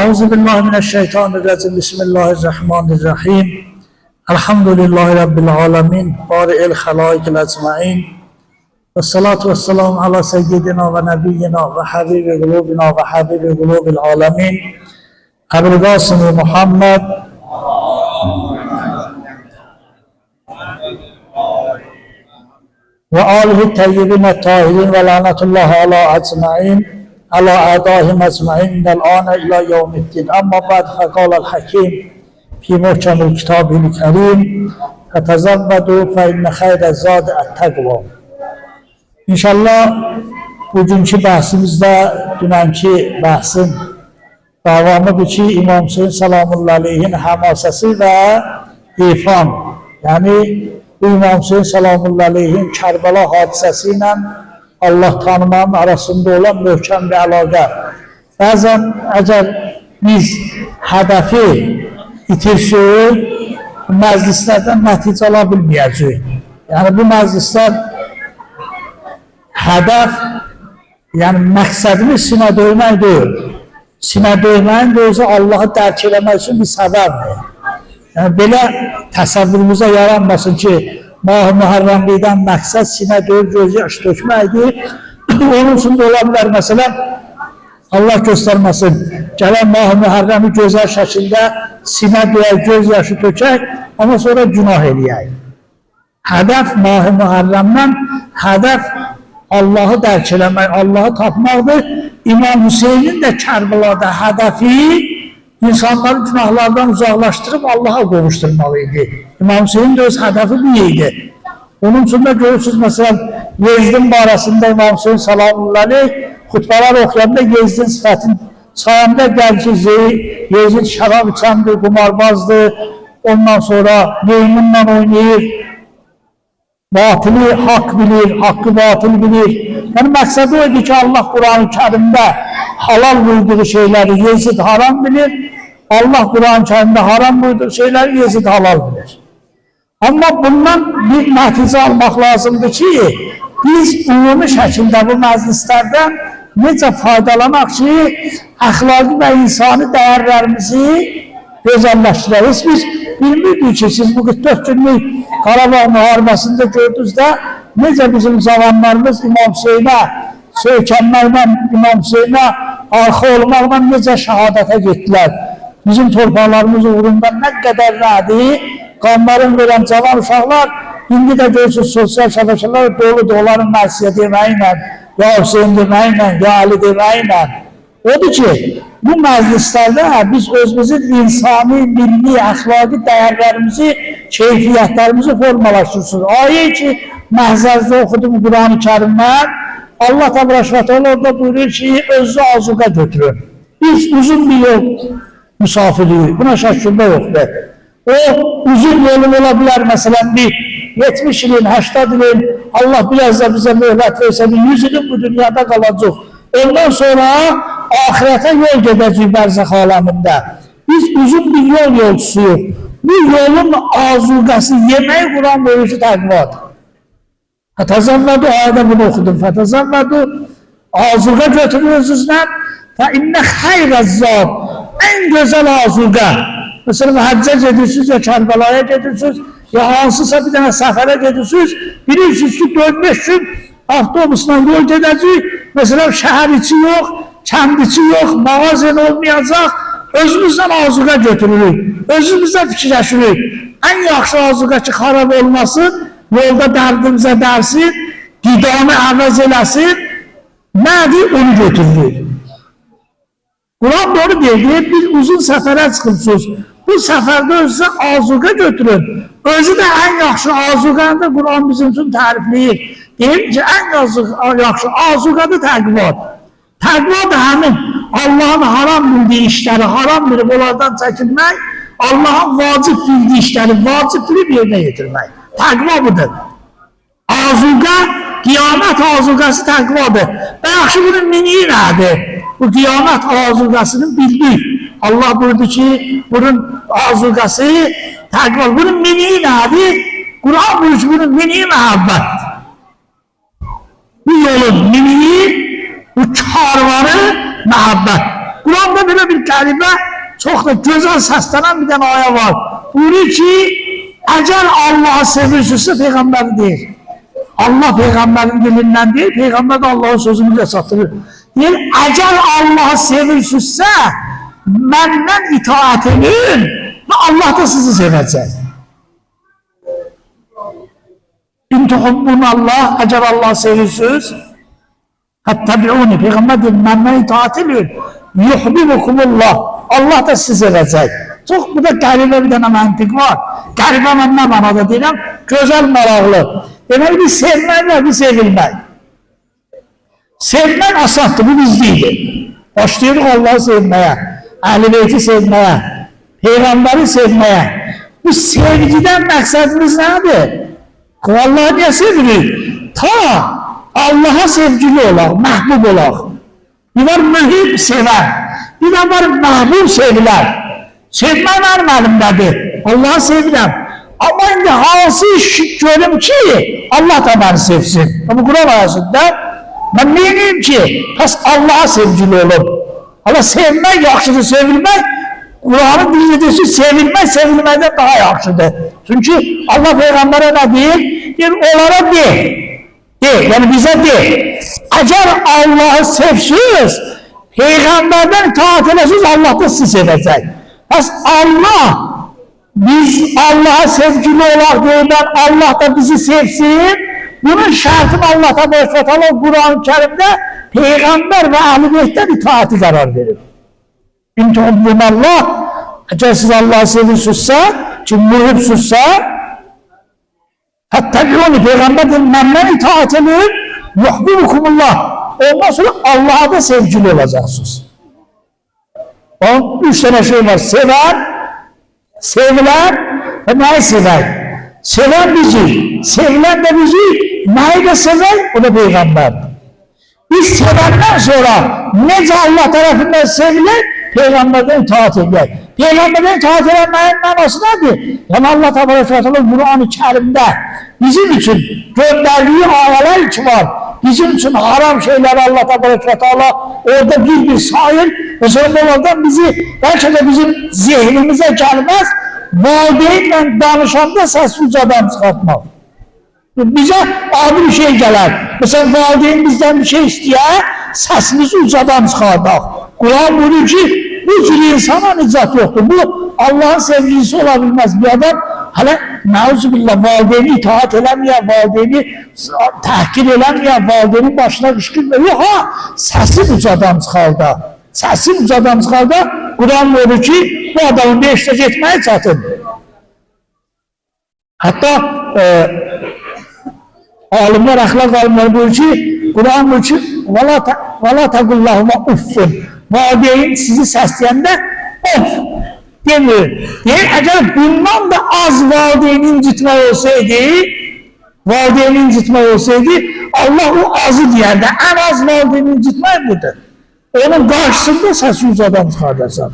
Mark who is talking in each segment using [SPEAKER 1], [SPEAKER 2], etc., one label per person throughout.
[SPEAKER 1] Euzubillahimineşşeytanirracim. Bismillahirrahmanirrahim. Elhamdülillahi Rabbil alemin. Bari'il halaikil ecmain. Ve salatu ve selamu ala seyyidina ve nebiyyina ve habibi kulubina ve habibi kulubil alemin. Ebu'l Qasim Muhammed ve alihi teyyibine tahirin ve lanetullahi ala ecmain. على أعدائهم أجمعين من الآن إلى يوم الدين. أما بعد فقال الحكيم في محكم الكتاب الكريم فتزودوا فإن خير الزاد التقوى. İnşallah bugünkü bəhsimizdə dünənki bəhsin davamıdır ki, İmam Hüseyin Salamullahi aleyhin həmasəsi və ifam. Yəni bu İmam Hüseyin Salamullahi aleyhin Kərbəla hadisəsi ilə Allah tanımanın arasında olan möhkəm bir əlaqə. Bəzən əgər biz hədəfi itirsək, məclislərdən nəticə ala bilməyəcək. Yəni bu məclislər hədəf, yəni məqsədimiz sinə döymək deyil. Sinə döyməyin də özü Allahı dərk eləmək üçün bir səbəbdir. Yəni belə təsəvvürümüzə yaranmasın ki, Mah-ı Mühərrəmlikdən məqsəd sinə döyüb göz yaş tökməkdir. Onun üçün də ola bilər, məsələn, Allah göstərməsin, gələn Mah-ı Mühərrəmi gözəl şəkildə sinə döyək, göz yaşı tökək, amma sonra günah eləyək. Hədəf Mah-ı Mühərrəmdən, hədəf Allahı dərk eləmək, Allahı tapmaqdır. İmam Hüseynin də Kərbəlada hədəfi insanları günahlardan uzaqlaşdırıb Allah'a qovuşturmalı idi. İmam Hüseyin də öz hədəfi bu idi. Onun üçün də görürsünüz, məsələn, Yezdin barəsində İmam Hüseyin Salamullahi aleyh xutbalar oxuyanda Yezdin sifətini sayanda gəl ki, Yezdin şərab içəndir, qumarbazdır, ondan sonra meymunla oynayır, batılı haqq bilir, haqqı batıl bilir. Yəni məqsədi o idi ki, Allah Quran-ı Kərimdə halal buyurduğu şeyləri Yezid haram bilir, Allah Quran-ı Kərimdə haram buyurduğu şeyləri Yezid halal bilir. Amma bundan bir nəticə almaq lazımdır ki, biz ümumi şəkildə bu məclislərdə necə faydalanaq ki, əxlaqi və insani dəyərlərimizi gözəlləşdirək. Biz bilmirdik ki, siz bu 44 günlük Qarabağ müharibəsində gördünüz də, necə bizim zamanlarımız İmam Hüseynə söykənməklə, İmam Hüseynə arxa olmaqla necə şəhadətə getdilər. Bizim torpaqlarımız uğrunda nə qədər nədir, qanların verən cavan uşaqlar, indi də görürsünüz, sosial şəbəkələr doludur, onların Mərsiyə deməklə, ya Hüseyin deməklə, ya Ali deməklə. Odur ki, bu məclislərdə biz özümüzün insani, milli, əxlaqi dəyərlərimizi, keyfiyyətlərimizi formalaşdırırsınız. Ayə ki, məhzəzdə oxudum Quran-ı Kərimdən, Allah Təbarək orada buyurur ki, özü azuqa götürün. Biz uzun bir yol misafirliği, buna şəkildə yoxdur. O uzun yolun ola bilər, məsələn, bir 70 ilin, 80 ilin, Allah biraz da bizə möhlət versə, 100 ilin bu dünyada qalacaq. Ondan sonra ahirətə yol gedəcək bərzəx aləmində. Biz uzun bir yol yolçusuyuq. Bu yolun azuqəsi, yemək Quran buyurur ki, təqvadır. Fətəzəvvədu, ayədə bunu oxudum. Fətəzəvvədu, azuqa götürür özünüzdən. Fə innə xeyrəzzad, ən gözəl azuqa. Məsələn, həccə gedirsiniz, ya Kərbəlaya gedirsiniz, ya hansısa bir dənə səfərə gedirsiniz. Bilirsiniz ki, 4-5 gün avtobusla yol gedəcək. Məsələn, şəhər içi yox, kənd içi yox, mağazin olmayacaq. Özümüzdən azuqa götürürük, özümüzdən fikirləşirik. Ən yaxşı azuqa ki, xarab olmasın, yolda dərdimizə dərsin, qidanı əvəz eləsin, nədir, onu götürürük. Quran doğru deyir, bir uzun səfərə çıxırsınız. Bu səfərdə özünüzə azuqa götürün. Özü də ən yaxşı azuqanı da Quran bizim üçün tərifləyir. Deyir ki, ən yaxşı azuqadır təqvadır. Təqva da həmin Allahın haram bildiği işləri haram bilib onlardan çəkinmək, Allahın vacib bildiği işləri vacib bilib yerinə yetirmək. Təqva budur. Azuqa, qiyamət azuqası təqvadır. Və yaxşı bunun miniyi nədir? Bu qiyamət azuqasını bildik. Allah buyurdu ki, bunun azuqası təqvadır. Bunun miniyi nədir? Quran buyurdu ki, bunun miniyi məhəbbətdir. Bu yolun miniyi, bu karvanı məhəbbət. Kur'an'da belə bir qəribə, çox da gözəl səslənən bir dənə ayə var. Buyurur ki, əgər Allah'ı sevirsinizsə Peyğəmbər deyir. Allah Peyğəmbərin dilindən deyir, Peyğəmbər də Allah'ın sözünü də satırır. Deyir, əgər Allah'ı sevirsinizsə məndən itaat edin və Allah da sizi sevəcək. İntuhubbun Allah, əgər Allah'ı sevirsiniz, həttəbi'uni, Peyğəmbər deyir, məndən itaat edin, yuhbibukumullah, Allah da sizi sevəcək. Çox burada qəribə bir dənə məntiq var. Qəribə mən nə mənada deyirəm? Gözəl, maraqlı. Deməli, bir sevmək və bir sevilmək. Sevmək asaddır, bu bizdeydir. Başlayırıq Allah'ı sevməyə, Əhl-i Beyti sevməyə, Peyğəmbəri sevməyə. Bu sevgidən məqsədimiz nədir? Allah'ı niyə sevirik? Ta Allah'a sevgili olaq, məhbub olaq. Bir var mühib sevər, bir var məhbub sevilər. Sevmək mənim əlimdədir, Allah'ı sevirəm. Amma indi hansı iş görüm ki, Allah da bəni sevsin. Bu Quran ayəsində mən neyim ki, pəs Allah'a sevgili olum. Allah sevmək yaxşıdır, sevilmək, Kur'an'ın dilini deyirsin, sevilmək, sevilməkdən daha yaxşıdır. Çünkü Allah Peyğəmbərə nə deyir? Deyir, onlara de. De, yani bize de. Əgər Allah'ı sevsiniz, Peyğəmbərdən itaat edəsiniz, Allah da sizi sevəcək. Pəs Allah, biz Allah'a sevgili olaq deyilən, Allah da bizi sevsin. Bunun şartını Allah da Kur'an-ı Kerim'de Peyğəmbər və Əhl-i Beytdən itaati qərar verir. İntuhubbun Allah, əgər siz Allah'ı sevirsinizsə, ki muhibsinizsə, həttəbi'uni, Peyğəmbər deyil, məndən itaat edin, yuhbibukumullah. Ondan sonra Allah'a da sevgili olacaqsınız. Üç tane şey var, sever, sevilen ve neyi sever? Seven bizi, sevilen de bizi, neyi de sever? O da Peygamber. Biz sevenden sonra nece Allah tarafından sevilir? Peygamberden itaat eder. Peygamberden itaat edenlerin manası nedir? Yani Allah Teala Kur'an-ı Kerim'de bizim için gönderdiği ayalar ki var. Bizim için haram şeyler Allah Teala orada bir sayır ve sonra oradan bizi, belki de bizim zihnimize gelmez, valideynle danışanda ses ucadan çıkartmak. Bize abi bir şey gelir. Mesela valideyn bizden bir şey istiyor, sesimizi ucadan çıkartmak. Kur'an buyuruyor ki, bu cür insana nicat yoktur. Bu Allah'ın sevgilisi olabilmez. Bir adam hala nauzubillah valideyni itaat eləməyən, valideyni təhkir eləməyən, valideynin başına qışqırmıyor. Yok ha, sesi ucadan çıxarda. Sesi ucadan çıxarda Kur'an buyuruyor ki, bu adamın bir işlə getməyi çatın. Hatta alimler, əxlaq alimler buyuruyor ki, Kur'an buyuruyor ki, وَلَا تَقُلَّهُمَا اُفُّنْ Valideyn sizi səsləyəndə of demir. Yani eğer bundan da az valideyni incitmək olsaydı, Allah o azı deyəndə, en az valideyni incitmək budur. Onun karşısında səsi ucadan çıxardarsan.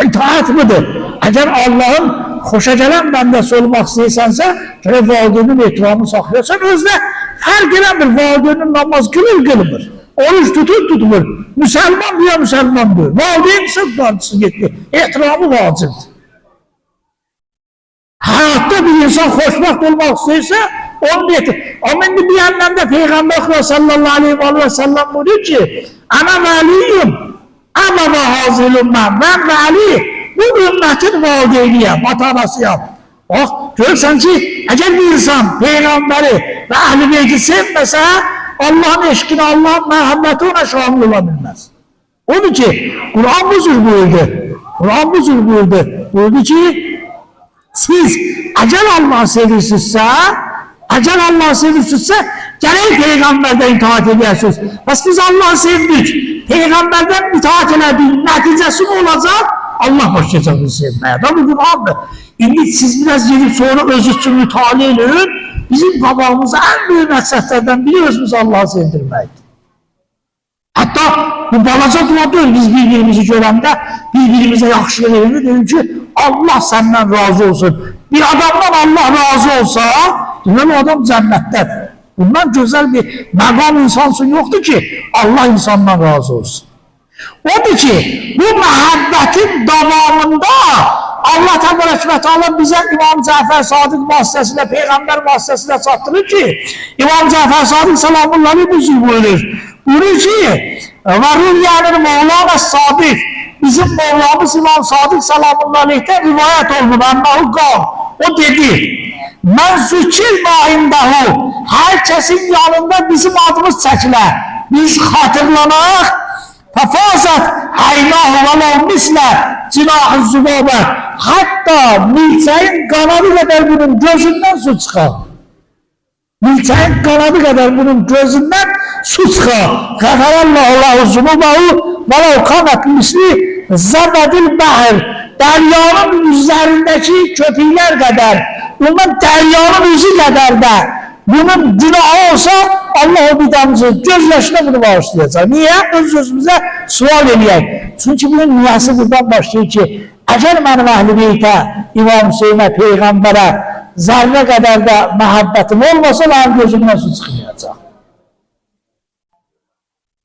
[SPEAKER 1] İtaat budur. Eğer Allah'ın xoşa gələn bəndəsi olmaq istəyirsənsə, valideynin ehtiramını saxlayarsan, özdə fərq eləmir, valideynin namaz qılır. Oruç tutulur. Müslüman diye Müslümandır. Valideyn sırf partisi gitti. İhtiramı vacibdir. Hayatta bir insan hoşbaht olmak istiyorsa onu getir. Ama şimdi bir yandan da Peygamber sallallahu aleyhi ve sellem buyuruyor ki ana veliyim ama ve hazilum ben veli bu ümmetin valideyniyim, atanasıyım. Bak görürsen ki eğer bir insan Peygamberi ve Ehl-i Beyti sevmese Allah'ın eşkine, Allah'ın merhameti ona şamil olabilmez. Onun için Kur'an buzur buyurdu. Kur'an buzur buyurdu. Buyurdu ki siz eğer Allah'ı sevirsizse gerek Peygamberden itaat ediyorsunuz. Biz Allah'ı sevdik. Peygamberden itaat ededik. Neticesi ne olacak? Allah başlayacak bizi sevmeye. Da bu Kur'an'dır. Şimdi siz biraz gelip sonra öz için müteala edin. Bizim babamıza en büyük məqsədlərdən biri özümüzü Allah'a sevdirməkdir. Hatta bu balaca dua deyil, biz birbirimizi görəndə, birbirimize yaxşılıq edəndə deyil ki, Allah səndən razı olsun. Bir adamdan Allah razı olsa, deməli o adam cənnətdədir. Bundan gözəl bir məqam insansın yoxdur ki, Allah insandan razı olsun. Odur ki, bu məhəbbətin davamında Allah Teala bize İmam Cafer Sadık vasıtasıyla, Peygamber vasıtasıyla çatdırır ki, İmam Cafer Sadık salamullahi buyurur. Buyurur ki, Varulyanın Mevlana Sadık, bizim Mevlamız İmam Sadık salamullahi'den rivayet olunur. Annahu qav. O dedi, mən zükir mahindahu, herkesin yanında bizim adımız çəkilə, biz xatırlanaq, fafazat aynahu velav mislə cinahı zübabə, hatta milçəyin qanadı qədər bunun gözündən su çıxar. Milçəyin qanadı qədər bunun gözündən su çıxar. Qəfərəllahu zübubahu velav kanat misli zəbədil bəhir, dəryanın üzərindəki köpüklər qədər, bunun dəryanın üzü qədər də bunun günahı olsa Allah o bidamızı göz yaşına bunu bağışlayacaq. Niye? Öz-özümüzə sual eləyək. Çünkü bunun niyası buradan başlayır ki, əgər mənim əhl-i beytə, İmam Hüseynə, Peyğəmbərə zərrə qədər də məhəbbətim olmasa, mənim gözümdən su çıxmayacaq.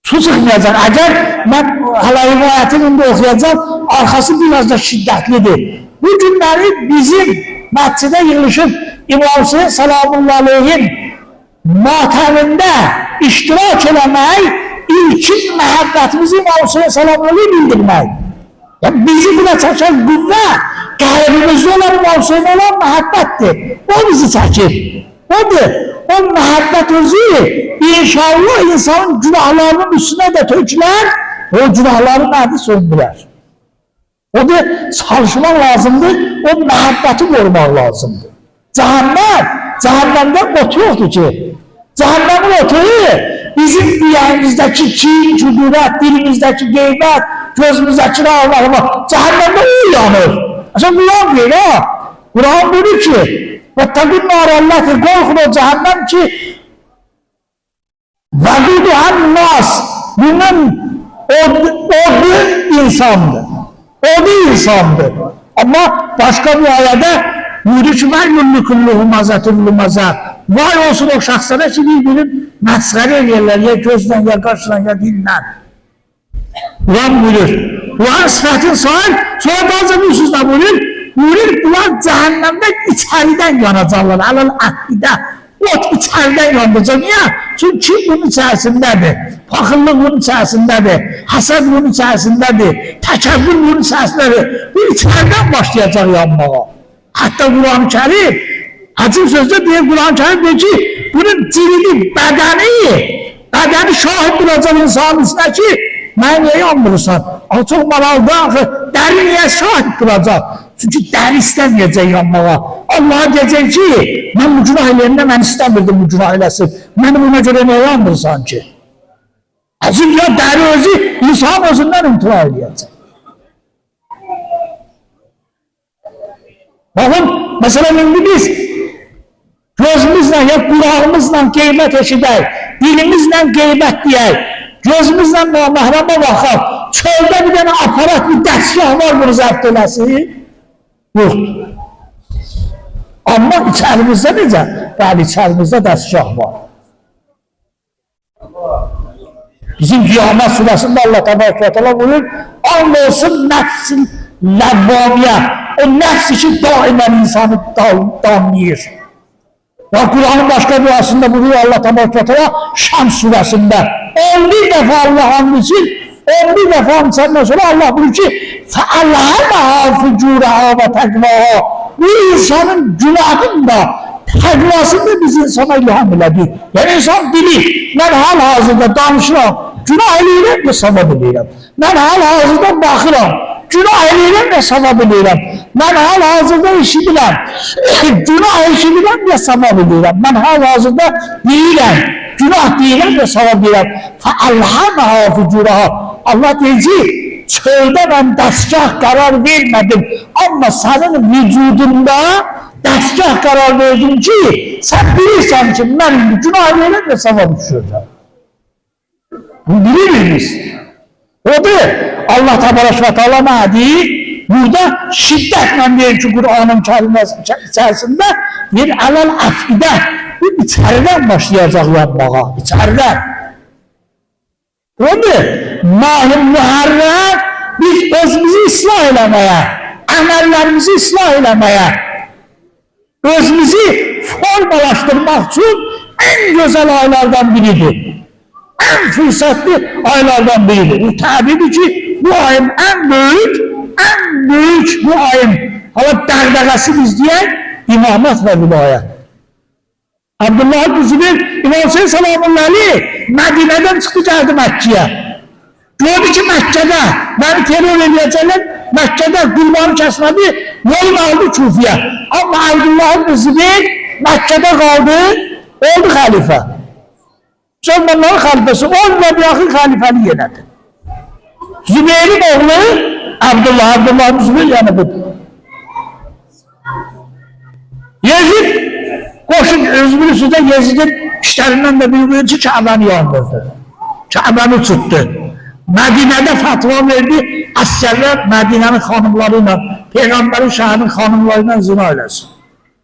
[SPEAKER 1] Su çıxmayacaq. Əgər mən hələ rivayətini indi oxuyacaq, arxası biraz da şiddətlidir. Bu günləri bizim məscidə yığılışıb İmam Hüseyin salamullahi'nin matəmində iştirak eləmək, ilkin məhəbbətimizi İmam Hüseyin salamullahi'ye bildirmək. Yani bizi buna çəkən qüvvə, qəlbimizdə olan İmam Hüseyin olan məhəbbətdir. O bizi çəkir. Odur. O məhəbbət özü inşallah insanın günahlarının üstünə də tökülər, o günahları nədir söndürər. Odur, çalışmaq lazımdır, o məhəbbəti qorumaq lazımdır. Cəhənnəmdə otu yoxdur ki. Cəhənnəmin otu bizim diyəmizdəki kin, küdürət, dilimizdəki qeybət, gözümüzdəki rağlarına, cəhənnəmdə o yanır. Aslında bu yanmıyor ha. Quran buyurur ki, وَاتَّقُنْ نَارَ اللّٰهِ Qorxun o cəhənnəm ki, وَقُدُهَا النَّاسِ bunun odu insandır. Odu insandır. Ama başka bir ayada buyurur ki, وَاَلْمُلُّ كُلُّهُ مَزَةٌ Vay olsun o şahslara ki birbirini məskəri eləyərlər, ya gözdən, ya qaşdan, ya dildən. Ulan buyurur. Ulan sıfatın sahil, sonra bazı bir sözlə buyurur. Buyurur, ulan cəhənnəmdə içəridən yanacaqlar, alal əqidə. Ot içəridən yanacaq. Niyə? Çünki bunun içərisindədir. Paxıllıq bunun içərisindədir. Həsəd bunun içərisindədir. Təkəbbür bunun içərisindədir. Bu içəridən başlayacaq yanmağa. Hətta Quran-ı Kərim, Hacım sözde diye Kur'an-ı Kerim diyor ki, bunun cilidi, bedeni şahit duracak insanın üstüne ki, ben niye yanmırsan? Çok maralda, deri niye şahit duracak? Çünkü deri istemeyecek yanmağa. Allah diyecek ki, ben bu günah eleyimde ben istemirdim bu günah eylesin. Beni buna göre niye yanmırsan ki? Hacım ya deri özü, insan özünden imtina edecek. Bakın, mesela şimdi biz, gözümüzle ya kulağımızla qeybət eşidək, dilimizlə qeybət deyək, gözümüzlə namahrama baxaq, çöldə bir dənə aparat, bir dəstgah var bunu zəbt eləsin? Yoxdur. Amma içərimizdə necə? Bəli, içərimizdə dəstgah var. Bizim Qiyamət surəsində Allah Teala buyurur, and olsun nəfsin ləvvamiyə, o nəfs ki daimən insanı damlayır. Ve Kur'an'ın başka duasında buyuruyor Allah Teala Şams suresinde 11 defa Allah hamdiçin 11 defa hamdisinden sonra Allah buyuruyor ki فَاَلْهَمَهَا فُجُورَهَا وَتَقْوَهَا Bu insanın günahında takvasını biz insana ilham elədik. Yani insan bilir, ben hal hazırda danışıram, günah eləyirəm ve savab eləyirəm. Ben hal hazırda baxıram, günah eləyirəm ve savab eləyirəm. Ben hal hazırda işidirəm, günah işidirəm ve savab eləyirəm. Ben hal hazırda deyirəm, günah deyirəm ve savab eləyirəm. فَاَلْهَمَهَا فُجُورَهَا Allah deyəcək, çöldə mən dəstgah qərar vermədim. Amma sənin vücudunda dəstgah qərar verdim ki, sən bilirsən ki, mən günah eləyirəm ve savab düşürəm. Bunu bilirsiniz. Odur. Allah Teala ne deyir? Burada şiddetle deyir ki Kur'an'ın kelimesi içerisinde bir alal afide, bu içeriden başlayacak yanmağa, içeriden. Odur, Mah-ı Muharrem biz özümüzü ıslah eləməyə, əməllərimizi ıslah eləməyə, özümüzü formalaşdırmaq üçün en güzel aylardan biridir. En fırsatlı aylardan biridir. Tabidir ki bu ayın en büyük bu ayın hala dərdəğəsi bizləyən imamat ve vilayet. Abdullah bin Zübeyir İmam Hüseyin Salamullahi Medine'den çıktı geldi Mekke'ye. Gördü ki Mekke'de beni terör edecekler. Mekke'de kurbanı kesmedi, yolun aldı Küfe'ye. Ama Abdullah bin Zübeyir Mekke'de kaldı, oldu halife. Müslümanların halifesi, onunla bir akıl halifeli yenedi. Zübeyir'in oğlu Abdullah bin Zübeyir yanıdır. Yezid, koşun özgürlüğü sizde Yezid'in işlerinden de bir büyücü Kabe'ni yandırdı. Kabe'ni tuttu. Medine'de fatva verdi, askerler Medine'nin hanımlarıyla, Peygamberin şahının hanımlarıyla zina eylesin.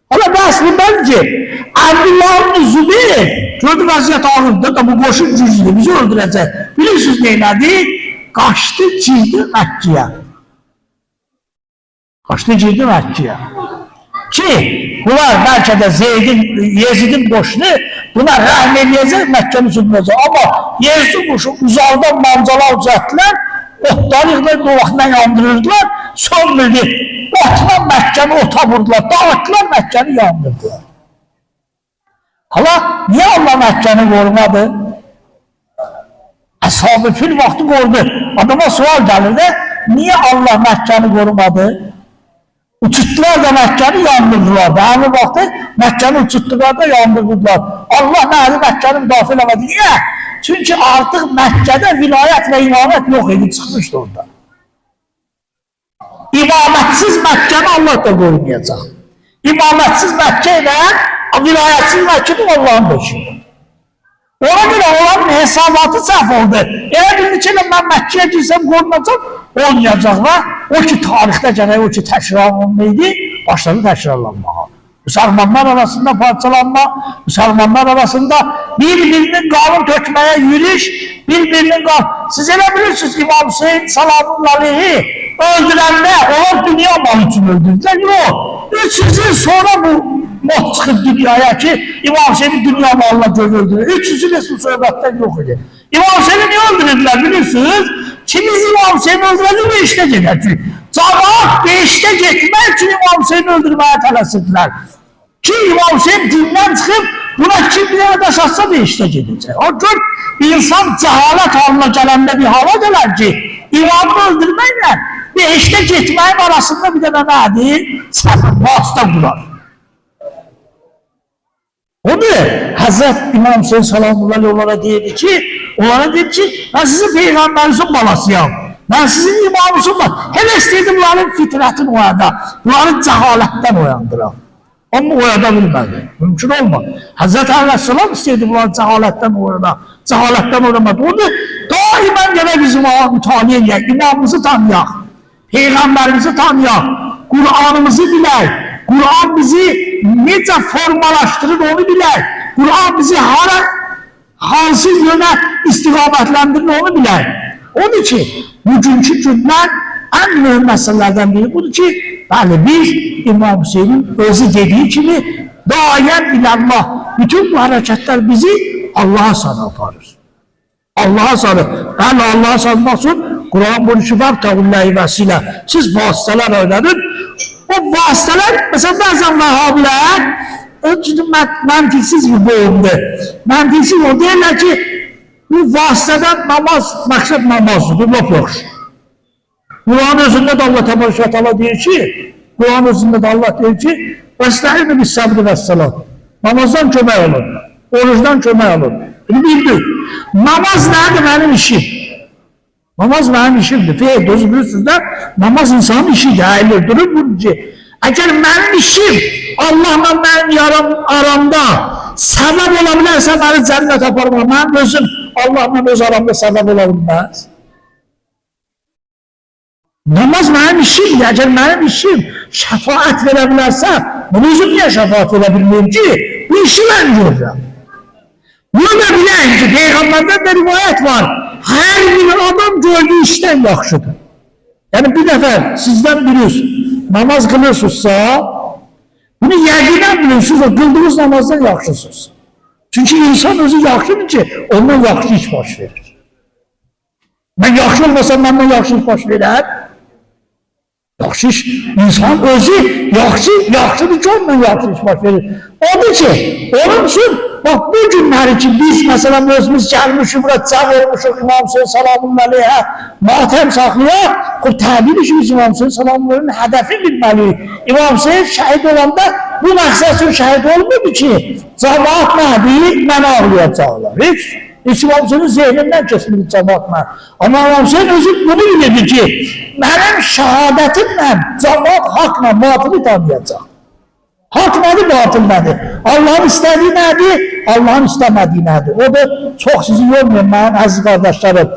[SPEAKER 1] Ama bu aslında ki, Abdullah bin Zübeyir, gördü vaziyet ağırdı da bu koşun cüzdü, bizi öldürecek. Bilirsiniz neyledi? Kaçtı, girdi Mekke'ye. Kaçtı, girdi Mekke'ye. Ki, bunlar belki de Yezid'in koşunu, bunlar rahmeliyecek, Mekke'ni tutmayacak. Ama Yezid'in koşunu uzaldan mancalar uzattılar, otlarıyla doğakla yandırırdılar, son bildi. Otla Mekke'ni ota vurdular, dağıttılar Mekke'ni yandırdılar. Hala, niye Allah Mekke'ni korumadı? Ashab-ı Fil vakti korudu. Adama sual gelirdi, niye Allah Mekke'ni korumadı? Uçuttular da Mekke'ni yandırdılar. Aynı vakti Mekke'ni uçuttular da yandırdılar. Allah neydi Mekke'ni müdafil edemedi. Niye? Çünkü artık Mekke'de vilayet ve imamet yok edip çıkmıştı orada. İmametsiz Mekke'ni Allah da korumayacak. İmametsiz Mekke ile vilayetsiz Mekke'nin Allah'ın peşinde. Ona göre onların hesabatı səhv oldu. Eğer bir neçə ilə mən Məkkiyə girsəm qorunacaq, olmayacaq və o ki tarixdə gərək o ki təkrar olmaydı, başladı təkrarlanmağa. Müsəlmanlar arasında parçalanma, Müsəlmanlar arasında birbirinin qanun tökməyə yürüyüş, birbirinin qanun. Siz elə bilirsiniz İmam Hüseyin Salamullahi öldürəndə onlar dünya malı üçün öldürdülər. Yok, 300 yıl sonra bu mod çıkıp dünyaya ki İmam Hüseyin'i dünya malına göre öldürüyor. 300 yıl eski sohbetten yok idi. İmam Hüseyin'i niye öldürdüler bilirsiniz? Kimiz İmam Hüseyin'i öldürdü ve işte gider. Cemaat beşte gitmek için İmam Hüseyin'i öldürmeye tələsirdilər. Ki İmam Hüseyin dindən çıxıb buna kim bir yana daş atsa beşte gidecek. O gün insan cehalet halına gelende bir hava gelir ki İmam'ı öldürmekle beşte gitmeyin arasında bir de nedir? Vasıta kurar. O da Hazret İmam Hüseyin Salamullahi onlara deyir ki, ben sizin Peygamberimizin balasıyam. Ben sizin imamınızın balasıyam. Hele isteydim bunların fitratını oyada, bunların cehaletten oyandıram. Ama oyada bilmedi. Mümkün olmaz. Hazreti Aleyhisselam isteydi bunların cehaletten oyada, cehaletten oynamadı. O da daima gene bizim mütaliye edək, imamımızı tanıyaq, Peygamberimizi tanıyaq, Kur'an'ımızı bilək. Kur'an bizi necə formalaştırır onu bilək. Kur'an bizi hansı yöne istiqamətləndirir onu bilək. Onun için bugünkü gündən en mühüm məsələlərdən biri budur ki, bəli biz İmam Hüseyin'in özü dediği kimi dayen ilallah. Bütün bu hareketler bizi Allah'a sarı aparır. Allah'a sarı. Yani Allah'a sarılmak için Kur'an bunu şifab tavullahi vesile. Siz vasıtalar oynadın. O vasıtalar mesela bazen Vahhabiler mantıksız bir boğumdu. Mantıksız o derler ki bu vasıtadan namaz, maksat namazdır. Bu laf yok. Kur'an özünde de Allah Teala diyor ki, Kur'an özünde de Allah diyor ki وَاسْتَعِنُ بِالسَّبْرِ وَالسَّلَامِ Namazdan kömək olun, oruçdan kömək olun. Bunu bildik. Namaz nedir benim işim? Namaz benim işimdir. Feyl dozu bilirsiniz de namaz insanın işidir. Hayırlı durur bunun ki. Eğer benim işim Allah'la benim aramda sebep olabilirse beni cennet yaparım. Ben özüm Allah'la öz aramda sebep olabilmez. Namaz benim işim. Eğer benim işim şefaat verebilirse bunu özüm niye şefaat verebilmeyeyim ki? Bu işi ben görürüm. Bunu da bileyim ki Peygamberden de rivayet var. Her bir adam gördüğü işten yaxşıdır. Yani bir defa sizden biriniz namaz kılırsınızsa, bunu yəqinən bilirsiniz, o kıldığınız namazdan yaxşısınız. Çünkü insan özü yaxşıdır ki, ondan yaxşı iş baş verir. Ben yaxşı olmasam, benden yaxşı iş baş verir. Yaxşı iş, insan özü yaxşıdır ki, ondan yaxşı iş baş verir. Odur ki, onun için, bak bu günler için biz mesela özümüz gelmişik, burada can vermişik İmam Hüseyin salamun aleyhə, matem saxlaya, o təbil işimiz İmam Hüseyin salamun aleyhənin hədəfi bilməliyik. İmam Hüseyin şəhid olanda bu məqsəd üçün şəhid olmadı ki, cemaat nədir, mən ağlayacaqlar. Hiç İmam Hüseyin'in zihnindən kesmedi cemaatla. Ama İmam Hüseyin özü bunu bilirdi ki, mənim şəhadətimlə cemaat haqla batılı tanıyacaq. Hak nedir, batıl nedir? Allah'ın istediği nedir, Allah'ın istemediği nedir? O da çok sizi yormuyor benim aziz kardeşlerim.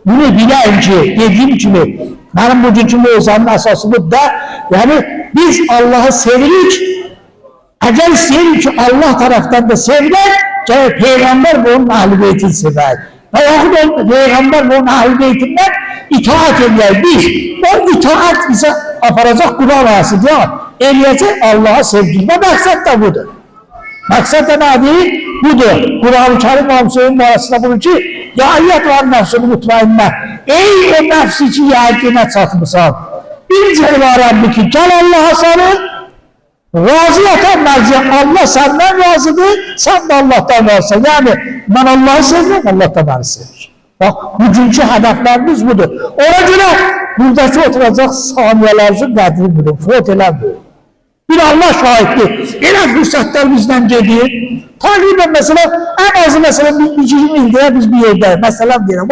[SPEAKER 1] Bunu bileyim ki, dediğim gibi, benim bugünkü mevzanın esası bu da, yani biz Allah'ı sevirik, eğer isteyirik ki Allah taraftan da sevilir, Peygamber ve onun Ahl-i Beyt'ini sever. Peygamber ve onun Ahl-i Beyt'inden itaat edilir. Biz, o itaat bize aparacak Kur'an ayasıdır. Eləyəcək Allah'a sevgi. Və məqsəd də budur. Məqsəd də nədir? Budur. Quran-ı Kerim Hamsöyün arasında bulur ki, ya ayyət var nəfsini mutmainlə. Ey o nəfsi ki, yəqinə çatmışsan. Birinci ibarəmdir ki, gəl Allah'a sarıl. Razıyatan mərciyə. Allah səndən razıdır, sən də Allah'tan razısın. Yəni, mən Allah'ı sevirəm, Allah da məni sevir. Bak, bugünkü hədəflərimiz budur. Ona görə buradakı oturacaq saniyələrimizin qədrini bilin, fot eləmdir. Bir Allah şahitdir. Elə fürsətlər bizdən gedir. Təqribən məsələ, ən azı məsələ 20 ildə biz bir yerdəyik. Məsələn deyirəm,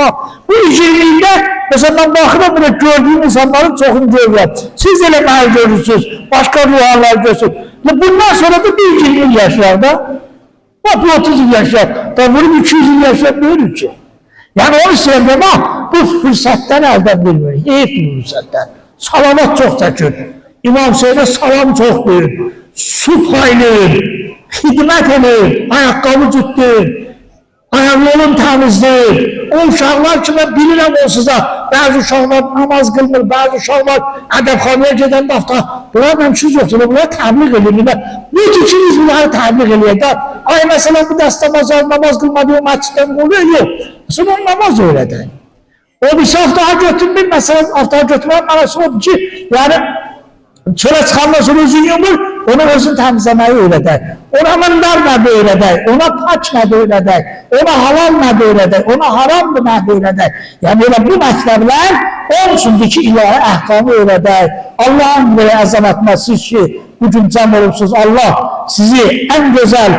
[SPEAKER 1] bu 20 ildə, məsələn, mən baxıram buna gördüyüm insanların çoxunu görürəm. Siz elə mənə görürsünüz, başqa ruhanlar görürsünüz. Bundan sonra da bir 20 il yaşayar da, bu 30 il yaşayar, da bunu 200 il yaşayar böyük ki. Yani onu söyleyeyim, bu fürsətdən əldən bilmirik, heyif bir fürsətdən. Salavat çox çəkir. İmam Hüseyin'e salam çok verir, su paylayır, hidmet edir, ayakkabı tuttur, ayaqyolun təmizləyir. O uşaqlar ki, mən bilirəm o size, bazı uşaqlar namaz qılmır, bazı uşaqlar ədəbxanaya gedən dafta, bunlar məmsiz yoxdur, bunlar təbliğ edir. Bu tikiniz bunları təbliğ edir. Ay məsələn, bu dəstə namaz qılmadığı məsciddən oluyor, yox. Mesela o namaz öyrədək. O bir hafta götürmür, məsələn, hafta götürmür, mənası odur ki, yani çölə çıxandan sonra özün yumur, onu özün təmizləməyi öyrədək. Ona mındar nədir öyrədək, ona paç nədir öyrədək, ona halal nədir öyrədək, ona haramdır nədir öyrədək. Yəni elə bu məktəblər onun üçündür ki, ilahi əhkamı öyrədək. Allah'ın böyle əzəmətinə siz ki, bugün cəm olubsunuz, Allah sizi en güzel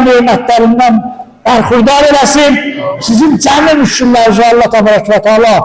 [SPEAKER 1] nimetlərindən bərxurdar eləsin. Sizin cəmi müşküllərinizi Allah təbarək və teala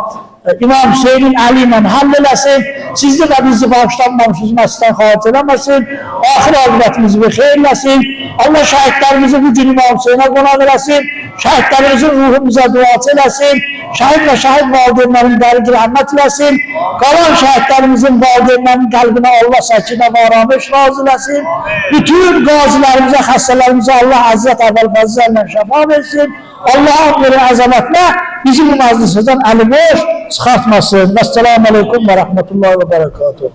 [SPEAKER 1] İmam Hüseyin'in əli ilə həll eləsin, sizi və bizi bağışlanmamışız məsələn xaric eləməsin, axir aqibətimizi bir xeyirləsin, Allah şəhidlərimizi bu gün İmam Hüseyin'ə qonaq eləsin, şəhidlərimizin ruhumuza duası eləsin, şəhid və şəhid valideynlərin dəri rəhmət eləsin, qalan şəhidlərimizin valideynlərin qəlbinə Allah səkinə və aramış razı eləsin, bütün qazilərimizə, xəstələrimizə Allah əzzət əvvəl fəzlərlə şəfa versin, Allah'ın böyle əzəmətinə bizi bu məclisimizdən əli boş çıxartmasın. Vəssalamu aleykum və rəhmətullahi və bərəkatuhu.